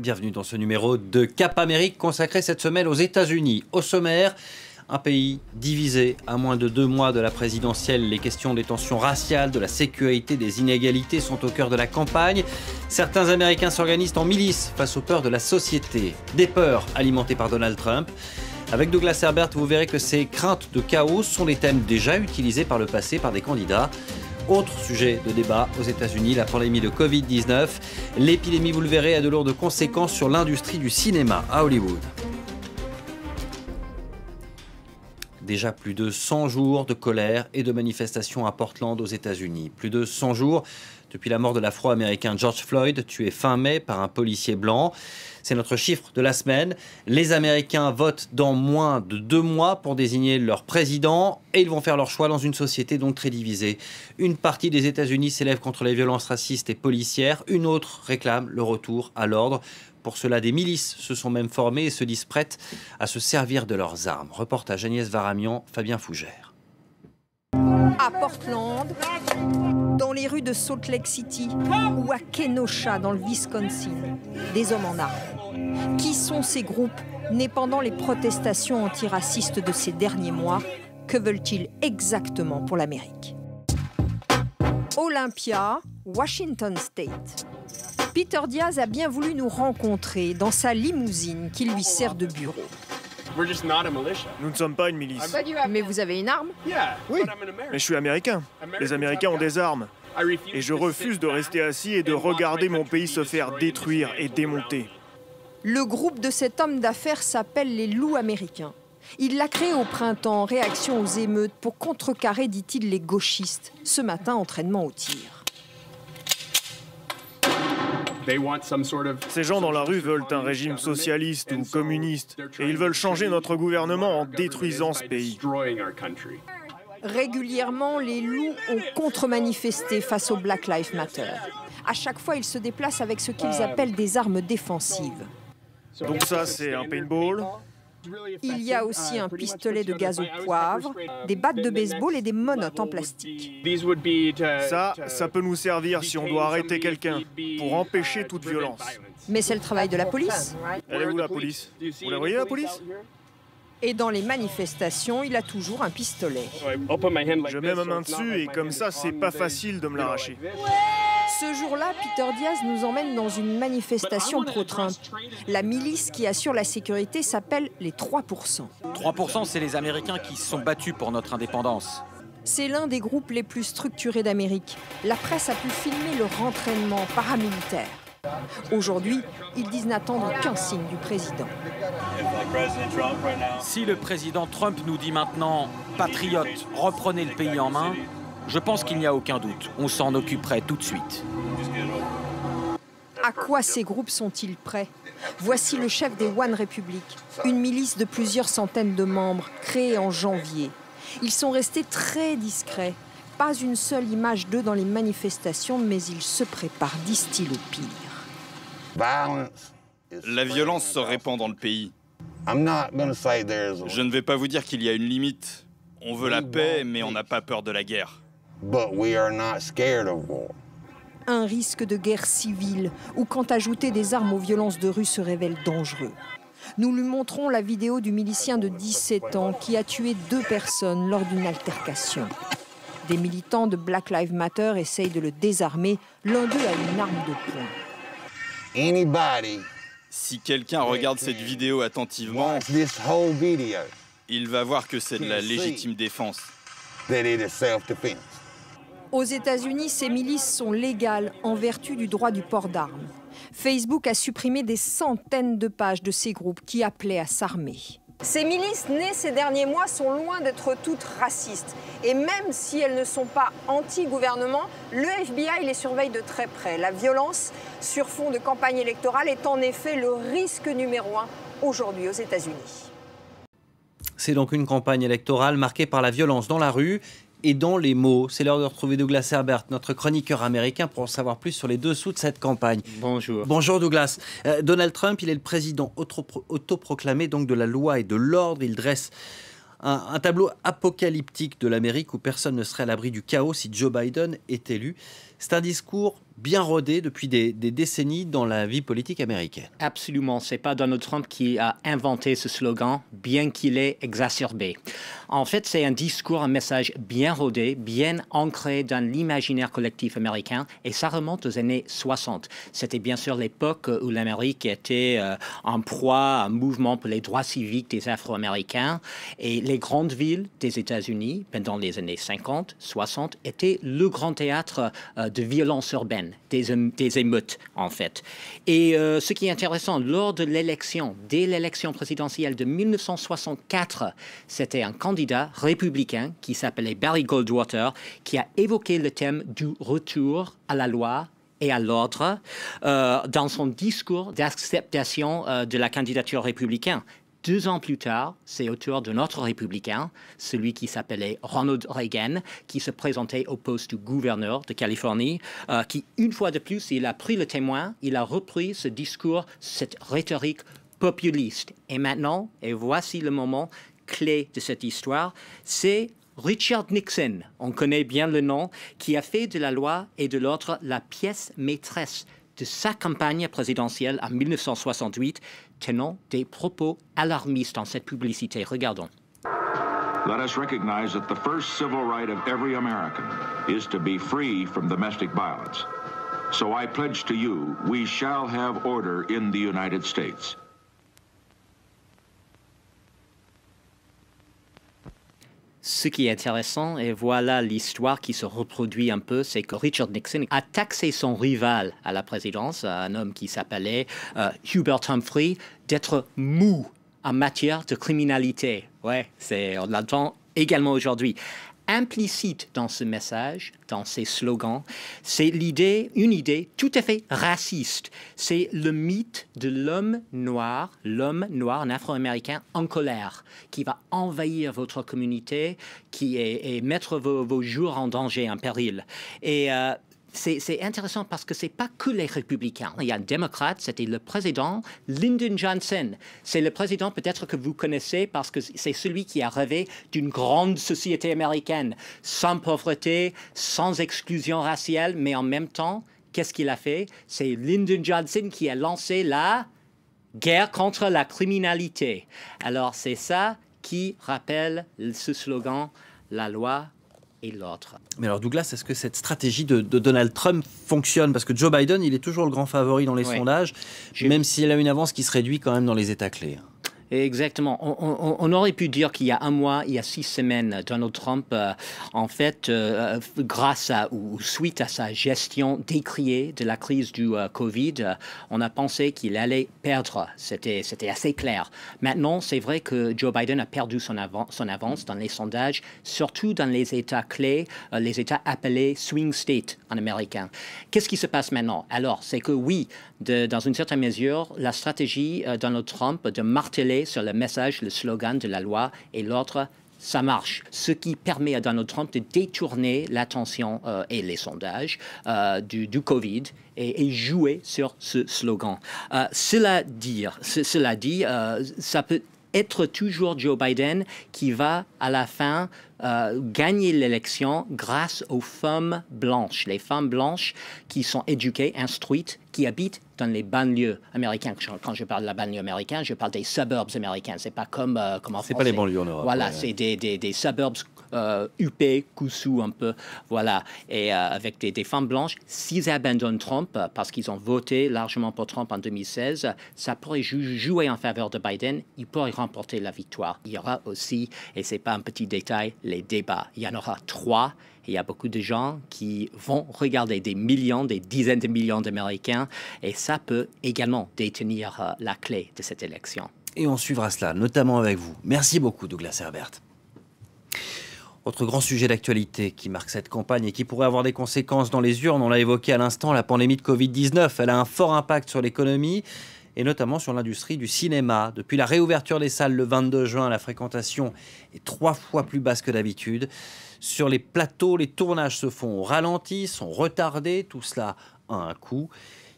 Bienvenue dans ce numéro de Cap Amérique consacré cette semaine aux États-Unis. Au sommaire, un pays divisé à moins de 2 mois de la présidentielle. Les questions des tensions raciales, de la sécurité, des inégalités sont au cœur de la campagne. Certains Américains s'organisent en milice face aux peurs de la société. Des peurs alimentées par Donald Trump. Avec Douglas Herbert, vous verrez que ces craintes de chaos sont des thèmes déjà utilisés par le passé par des candidats. Autre sujet de débat aux États-Unis, la pandémie de Covid-19. L'épidémie, vous le verrez, a de lourdes conséquences sur l'industrie du cinéma à Hollywood. Déjà plus de 100 jours de colère et de manifestations à Portland aux États-Unis. Plus de 100 jours depuis la mort de l'Afro-Américain George Floyd, tué fin mai par un policier blanc. C'est notre chiffre de la semaine. Les Américains votent dans moins de 2 mois pour désigner leur président et ils vont faire leur choix dans une société donc très divisée. Une partie des États-Unis s'élève contre les violences racistes et policières. Une autre réclame le retour à l'ordre. Pour cela, des milices se sont même formées et se disent prêtes à se servir de leurs armes. Reportage Agnès Varamian, Fabien Fougère. À Portland, dans les rues de Salt Lake City ou à Kenosha dans le Wisconsin, des hommes en armes. Qui sont ces groupes nés pendant les protestations antiracistes de ces derniers mois? Que veulent-ils exactement pour l'Amérique? Olympia, Washington State. Peter Diaz a bien voulu nous rencontrer dans sa limousine qui lui sert de bureau. Nous ne sommes pas une milice. Mais vous avez une arme? Oui, mais je suis américain. Les Américains ont des armes. Et je refuse de rester assis et de regarder mon pays se faire détruire et démonter. Le groupe de cet homme d'affaires s'appelle les Loups américains. Il l'a créé au printemps en réaction aux émeutes pour contrecarrer, dit-il, les gauchistes. Ce matin, entraînement au tir. Ces gens dans la rue veulent un régime socialiste ou communiste. Et ils veulent changer notre gouvernement en détruisant ce pays. Régulièrement, les loups ont contre-manifesté face au Black Lives Matter. À chaque fois, ils se déplacent avec ce qu'ils appellent des armes défensives. Donc ça, c'est un paintball. Il y a aussi un pistolet de gaz au poivre, des battes de baseball et des menottes en plastique. Ça peut nous servir si on doit arrêter quelqu'un, pour empêcher toute violence. Mais c'est le travail de la police. Elle est où la police? Vous la voyez la police? Et dans les manifestations, il a toujours un pistolet. Je mets ma main dessus et comme ça, c'est pas facile de me l'arracher. Ce jour-là, Peter Diaz nous emmène dans une manifestation pro-Trump. La milice qui assure la sécurité s'appelle les 3%. 3%, c'est les Américains qui se sont battus pour notre indépendance. C'est l'un des groupes les plus structurés d'Amérique. La presse a pu filmer leur entraînement paramilitaire. Aujourd'hui, ils disent n'attendre qu'un signe du président. Si le président Trump nous dit maintenant « Patriotes, reprenez le pays en main », je pense qu'il n'y a aucun doute. On s'en occuperait tout de suite. À quoi ces groupes sont-ils prêts? Voici le chef des One Republic, une milice de plusieurs centaines de membres, créée en janvier. Ils sont restés très discrets. Pas une seule image d'eux dans les manifestations, mais ils se préparent, disent-ils, au pire. La violence se répand dans le pays. Je ne vais pas vous dire qu'il y a une limite. On veut la paix, mais on n'a pas peur de la guerre. Un risque de guerre civile, ou quand ajouter des armes aux violences de rue se révèle dangereux. Nous lui montrons la vidéo du milicien de 17 ans qui a tué 2 personnes lors d'une altercation. Des militants de Black Lives Matter essayent de le désarmer. L'un d'eux a une arme de poing. Si quelqu'un regarde cette vidéo attentivement, il va voir que c'est de la légitime défense. Aux États-Unis, ces milices sont légales en vertu du droit du port d'armes. Facebook a supprimé des centaines de pages de ces groupes qui appelaient à s'armer. Ces milices nées ces derniers mois sont loin d'être toutes racistes. Et même si elles ne sont pas anti-gouvernement, le FBI les surveille de très près. La violence sur fond de campagne électorale est en effet le risque numéro 1 aujourd'hui aux États-Unis. C'est donc une campagne électorale marquée par la violence dans la rue et dans les mots. C'est l'heure de retrouver Douglas Herbert, notre chroniqueur américain, pour en savoir plus sur les dessous de cette campagne. Bonjour. Bonjour Douglas. Donald Trump, il est le président autoproclamé donc de la loi et de l'ordre. Il dresse un tableau apocalyptique de l'Amérique où personne ne serait à l'abri du chaos si Joe Biden est élu. C'est un discours bien rodé depuis des décennies dans la vie politique américaine. Absolument, c'est pas Donald Trump qui a inventé ce slogan, bien qu'il ait exacerbé. En fait, c'est un discours, un message bien rodé, bien ancré dans l'imaginaire collectif américain, et ça remonte aux années 60. C'était bien sûr l'époque où l'Amérique était en proie à un mouvement pour les droits civiques des Afro-Américains, et les grandes villes des États-Unis, pendant les années 50, 60, étaient le grand théâtre de violence urbaine, des émeutes, en fait. Et ce qui est intéressant, lors de l'élection, dès l'élection présidentielle de 1964, c'était un candidat républicain qui s'appelait Barry Goldwater qui a évoqué le thème du retour à la loi et à l'ordre dans son discours d'acceptation de la candidature républicaine. 2 ans plus tard, c'est au tour de notre républicain, celui qui s'appelait Ronald Reagan, qui se présentait au poste de gouverneur de Californie, qui, une fois de plus, il a pris le témoin, il a repris ce discours, cette rhétorique populiste. Et maintenant, et voici le moment clé de cette histoire, c'est Richard Nixon, on connaît bien le nom, qui a fait de la loi et de l'ordre la pièce maîtresse de sa campagne présidentielle en 1968, tenant des propos alarmistes dans cette publicité. Regardons. Let us recognize that the first civil right of every American is to be free from domestic violence. So I pledge to you, we shall have order in the United States. Ce qui est intéressant, et voilà l'histoire qui se reproduit un peu, c'est que Richard Nixon a taxé son rival à la présidence, un homme qui s'appelait Hubert Humphrey, d'être mou en matière de criminalité. Ouais, on l'entend également aujourd'hui. Implicite dans ce message, dans ces slogans, c'est une idée tout à fait raciste. C'est le mythe de l'homme noir, un Afro-Américain en colère, qui va envahir votre communauté, et mettre vos jours en danger, en péril. Et c'est intéressant parce que ce n'est pas que les républicains. Il y a un démocrate, c'était le président Lyndon Johnson. C'est le président peut-être que vous connaissez parce que c'est celui qui a rêvé d'une grande société américaine, sans pauvreté, sans exclusion raciale, mais en même temps, qu'est-ce qu'il a fait? C'est Lyndon Johnson qui a lancé la guerre contre la criminalité. Alors c'est ça qui rappelle ce slogan, la loi et l'autre. Mais alors Douglas, est-ce que cette stratégie de Donald Trump fonctionne? Parce que Joe Biden, il est toujours le grand favori dans les sondages, même s'il a une avance qui se réduit quand même dans les États clés. Exactement. On aurait pu dire qu'il y a un mois, il y a 6 semaines, Donald Trump, en fait, grâce ou suite à sa gestion décriée de la crise du Covid, on a pensé qu'il allait perdre. C'était assez clair. Maintenant, c'est vrai que Joe Biden a perdu son avance dans les sondages, surtout dans les États clés, les États appelés swing states en américain. Qu'est-ce qui se passe maintenant? Alors, c'est que oui, dans une certaine mesure, la stratégie Donald Trump de marteler sur le message, le slogan de la loi et l'autre, ça marche. Ce qui permet à Donald Trump de détourner l'attention et les sondages du Covid et jouer sur ce slogan. Cela dit, ça peut être toujours Joe Biden qui va à la fin gagner l'élection grâce aux femmes blanches. Les femmes blanches qui sont éduquées, instruites, qui habitent dans les banlieues américaines. Quand je parle de la banlieue américaine, je parle des suburbs américains. C'est pas comme en France. C'est pas les banlieues en Europe. Voilà, c'est des suburbs huppés, coussous un peu. Voilà. Et avec des femmes blanches, s'ils abandonnent Trump, parce qu'ils ont voté largement pour Trump en 2016, ça pourrait jouer en faveur de Biden. Il pourrait remporter la victoire. Il y aura aussi, et c'est pas un petit détail, les débats. Il y en aura 3. Il y a beaucoup de gens qui vont regarder des dizaines de millions d'Américains, et ça peut également détenir la clé de cette élection. Et on suivra cela, notamment avec vous. Merci beaucoup, Douglas Herbert. Autre grand sujet d'actualité qui marque cette campagne et qui pourrait avoir des conséquences dans les urnes, on l'a évoqué à l'instant, la pandémie de Covid-19. Elle a un fort impact sur l'économie et notamment sur l'industrie du cinéma. Depuis la réouverture des salles le 22 juin, la fréquentation est 3 fois plus basse que d'habitude. Sur les plateaux, les tournages se font au ralenti, sont retardés. Tout cela a un coût.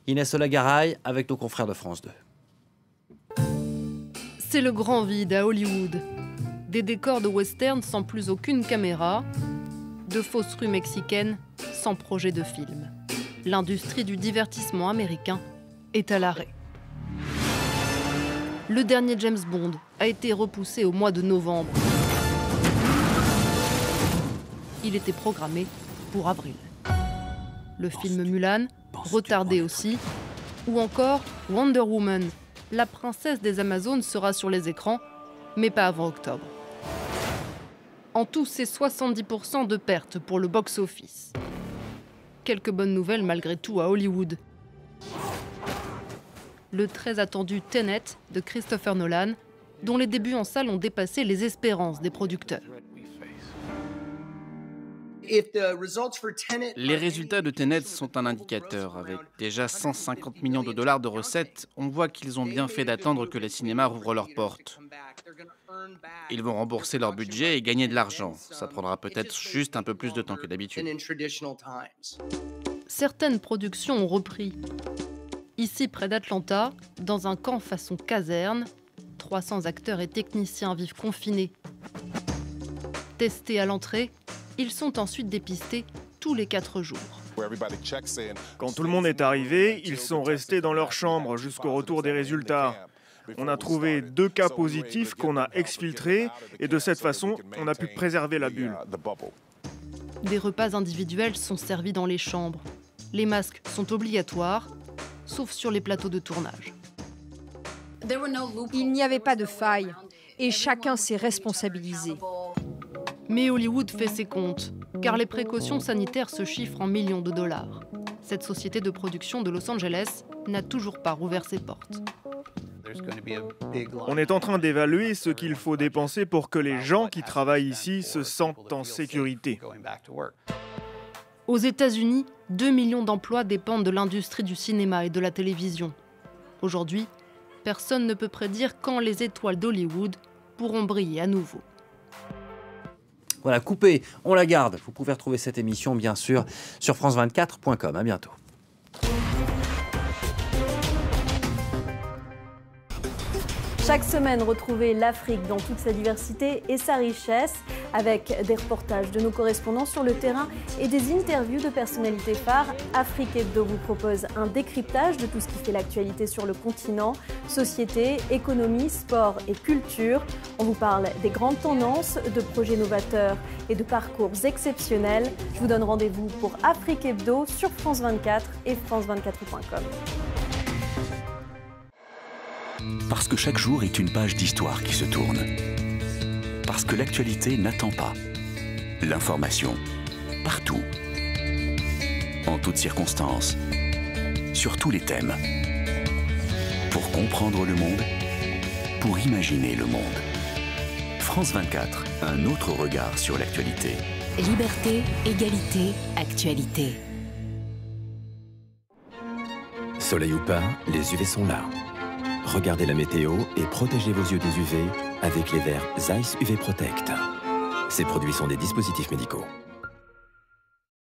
Inès Olagaray avec nos confrères de France 2. C'est le grand vide à Hollywood. Des décors de western sans plus aucune caméra. de fausses rues mexicaines sans projet de film. L'industrie du divertissement américain est à l'arrêt. Le dernier James Bond a été repoussé au mois de novembre. Il était programmé pour avril. Le film Mulan, retardé aussi, ou encore Wonder Woman, la princesse des Amazones sera sur les écrans, mais pas avant octobre. En tout, c'est 70% de pertes pour le box-office. Quelques bonnes nouvelles malgré tout à Hollywood. Le très attendu Tenet de Christopher Nolan, dont les débuts en salle ont dépassé les espérances des producteurs. Les résultats de Tenet sont un indicateur. Avec déjà 150 millions de dollars de recettes, on voit qu'ils ont bien fait d'attendre que les cinémas rouvrent leurs portes. Ils vont rembourser leur budget et gagner de l'argent. Ça prendra peut-être juste un peu plus de temps que d'habitude. Certaines productions ont repris. Ici, près d'Atlanta, dans un camp façon caserne, 300 acteurs et techniciens vivent confinés. Testés à l'entrée, ils sont ensuite dépistés tous les 4 jours. Quand tout le monde est arrivé, ils sont restés dans leur chambre jusqu'au retour des résultats. On a trouvé 2 cas positifs qu'on a exfiltrés et de cette façon, on a pu préserver la bulle. Des repas individuels sont servis dans les chambres. Les masques sont obligatoires, sauf sur les plateaux de tournage. Il n'y avait pas de faille et chacun s'est responsabilisé. Mais Hollywood fait ses comptes, car les précautions sanitaires se chiffrent en millions de dollars. Cette société de production de Los Angeles n'a toujours pas rouvert ses portes. On est en train d'évaluer ce qu'il faut dépenser pour que les gens qui travaillent ici se sentent en sécurité. Aux États-Unis, 2 millions d'emplois dépendent de l'industrie du cinéma et de la télévision. Aujourd'hui, personne ne peut prédire quand les étoiles d'Hollywood pourront briller à nouveau. Voilà, coupé, on la garde. Vous pouvez retrouver cette émission, bien sûr, sur france24.com. À bientôt. Chaque semaine, retrouvez l'Afrique dans toute sa diversité et sa richesse, avec des reportages de nos correspondants sur le terrain et des interviews de personnalités phares. Afrique Hebdo vous propose un décryptage de tout ce qui fait l'actualité sur le continent, société, économie, sport et culture. On vous parle des grandes tendances, de projets novateurs et de parcours exceptionnels. Je vous donne rendez-vous pour Afrique Hebdo sur France 24 et france24.com. Parce que chaque jour est une page d'histoire qui se tourne. Parce que l'actualité n'attend pas. L'information, partout. En toutes circonstances. Sur tous les thèmes. Pour comprendre le monde, pour imaginer le monde. France 24, un autre regard sur l'actualité. Liberté, égalité, actualité. Soleil ou pas, les UV sont là. Regardez la météo et protégez vos yeux des UV avec les verres Zeiss UV Protect. Ces produits sont des dispositifs médicaux.